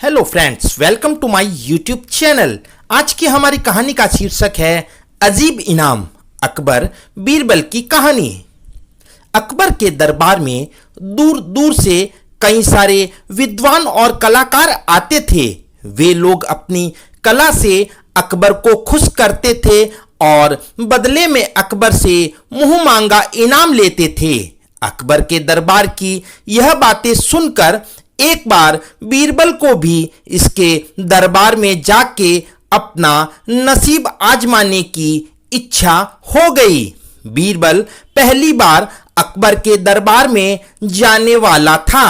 Hello friends, welcome to my YouTube channel. आज की हमारी कहानी का शीर्षक है अजीब इनाम, अकबर बीरबल की कहानी। अकबर के दरबार में दूर दूर से कई सारे विद्वान और कलाकार आते थे। वे लोग अपनी कला से अकबर को खुश करते थे और बदले में अकबर से मुंह मांगा इनाम लेते थे। अकबर के दरबार की यह बातें सुनकर एक बार बीरबल को भी इसके दरबार में जाके अपना नसीब आजमाने की इच्छा हो गई। बीरबल पहली बार अकबर के दरबार में जाने वाला था।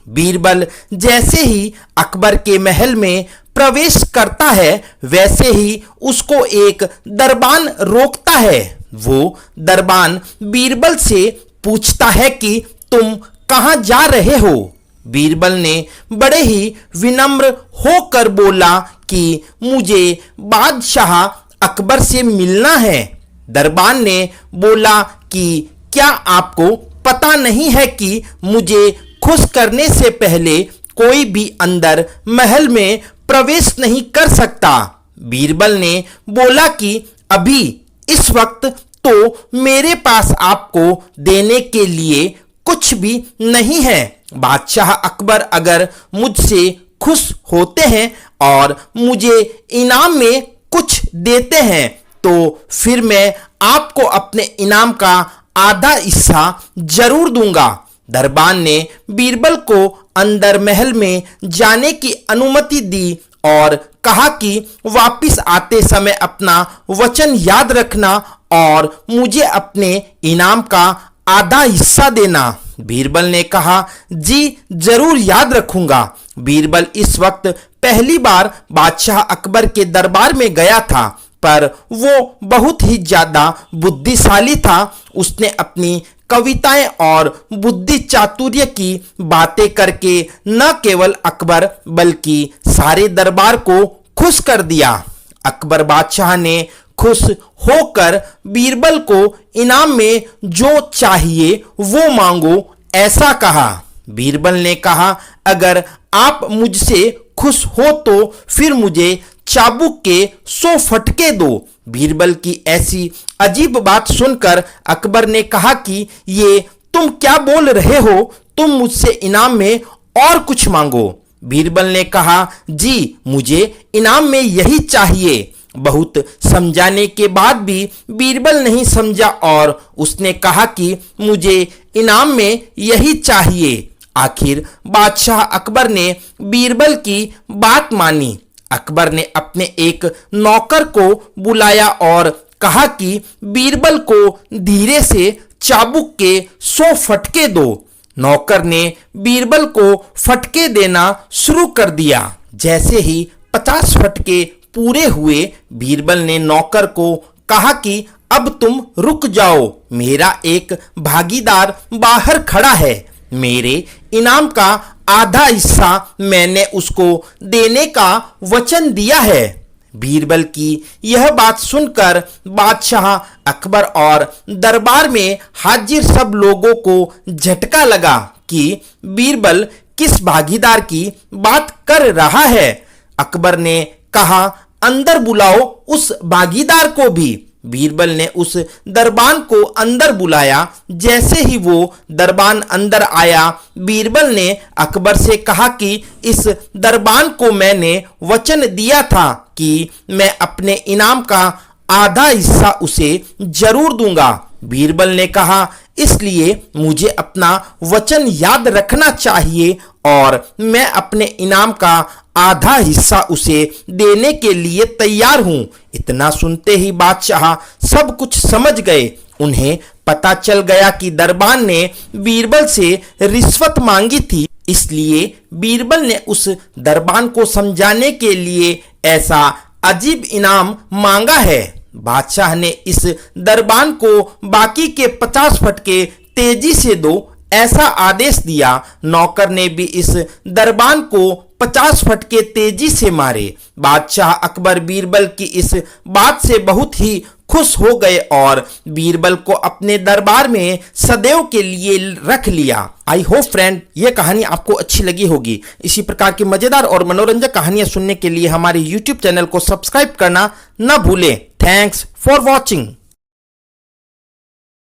बीरबल जैसे ही अकबर के महल में प्रवेश करता है, वैसे ही उसको एक दरबान रोकता है। वो दरबान बीरबल से पूछता है कि तुम कहां जा रहे हो। बीरबल ने बड़े ही विनम्र होकर बोला कि मुझे बादशाह अकबर से मिलना है। दरबान ने बोला कि क्या आपको पता नहीं है कि मुझे खुश करने से पहले कोई भी अंदर महल में प्रवेश नहीं कर सकता। बीरबल ने बोला कि अभी इस वक्त तो मेरे पास आपको देने के लिए कुछ भी नहीं है। बादशाह अकबर अगर मुझसे खुश होते हैं और मुझे इनाम में कुछ देते हैं तो फिर मैं आपको अपने इनाम का आधा हिस्सा जरूर दूंगा। दरबान ने बीरबल को अंदर महल में जाने की अनुमति दी और कहा कि वापिस आते समय अपना वचन याद रखना और मुझे अपने इनाम का आधा हिस्सा देना। बीरबल ने कहा, जी जरूर याद रखूंगा। बीरबल इस वक्त पहली बार बादशाह अकबर के दरबार में गया था, पर वो बहुत ही ज्यादा बुद्धिशाली था। उसने अपनी कविताएं और बुद्धि चातुर्य की बातें करके न केवल अकबर बल्कि सारे दरबार को खुश कर दिया। अकबर बादशाह ने खुश होकर बीरबल को इनाम में जो चाहिए वो मांगो, ऐसा कहा। बीरबल ने कहा, अगर आप मुझसे खुश हो तो फिर मुझे चाबुक के 100 फटके दो। बीरबल की ऐसी अजीब बात सुनकर अकबर ने कहा कि ये तुम क्या बोल रहे हो, तुम मुझसे इनाम में और कुछ मांगो। बीरबल ने कहा, जी मुझे इनाम में यही चाहिए। बहुत समझाने के बाद भी बीरबल नहीं समझा और उसने कहा कि मुझे इनाम में यही चाहिए। आखिर बादशाह अकबर ने बीरबल की बात मानी। अकबर ने अपने एक नौकर को बुलाया और कहा कि बीरबल को धीरे से चाबुक के 100 फटके दो। नौकर ने बीरबल को फटके देना शुरू कर दिया। जैसे ही 50 फटके पूरे हुए, बीरबल ने नौकर को कहा कि अब तुम रुक जाओ, मेरा एक भागीदार बाहर खड़ा है। मेरे इनाम का आधा हिस्सा मैंने उसको देने का वचन दिया है। बीरबल की यह बात सुनकर बादशाह अकबर और दरबार में हाजिर सब लोगों को झटका लगा कि बीरबल किस भागीदार की बात कर रहा है। अकबर ने कहा, अंदर बुलाओ उस भागीदार को भी। बीरबल ने उस दरबान को अंदर बुलाया। जैसे ही वो दरबान अंदर आया, बीरबल ने अकबर से कहा कि इस दरबान को मैंने वचन दिया था कि मैं अपने इनाम का आधा हिस्सा उसे जरूर दूंगा। बीरबल ने कहा, इसलिए मुझे अपना वचन याद रखना चाहिए और मैं अपने इनाम का आधा हिस्सा उसे देने के लिए तैयार हूं। इतना सुनते ही बादशाह सब कुछ समझ गए। उन्हें पता चल गया कि दरबान ने बीरबल से रिश्वत मांगी थी, इसलिए बीरबल ने उस दरबान को समझाने के लिए ऐसा अजीब इनाम मांगा है। बादशाह ने इस दरबान को बाकी के 50 फटके तेजी से दो, ऐसा आदेश दिया। नौकर ने भी इस दरबान को 50 फटके तेजी से मारे। बादशाह अकबर बीरबल की इस बात से बहुत ही खुश हो गए और बीरबल को अपने दरबार में सदैव के लिए रख लिया। आई होप फ्रेंड ये कहानी आपको अच्छी लगी होगी। इसी प्रकार की मजेदार और मनोरंजक कहानियां सुनने के लिए हमारे YouTube चैनल को सब्सक्राइब करना न भूलें। Thanks for watching.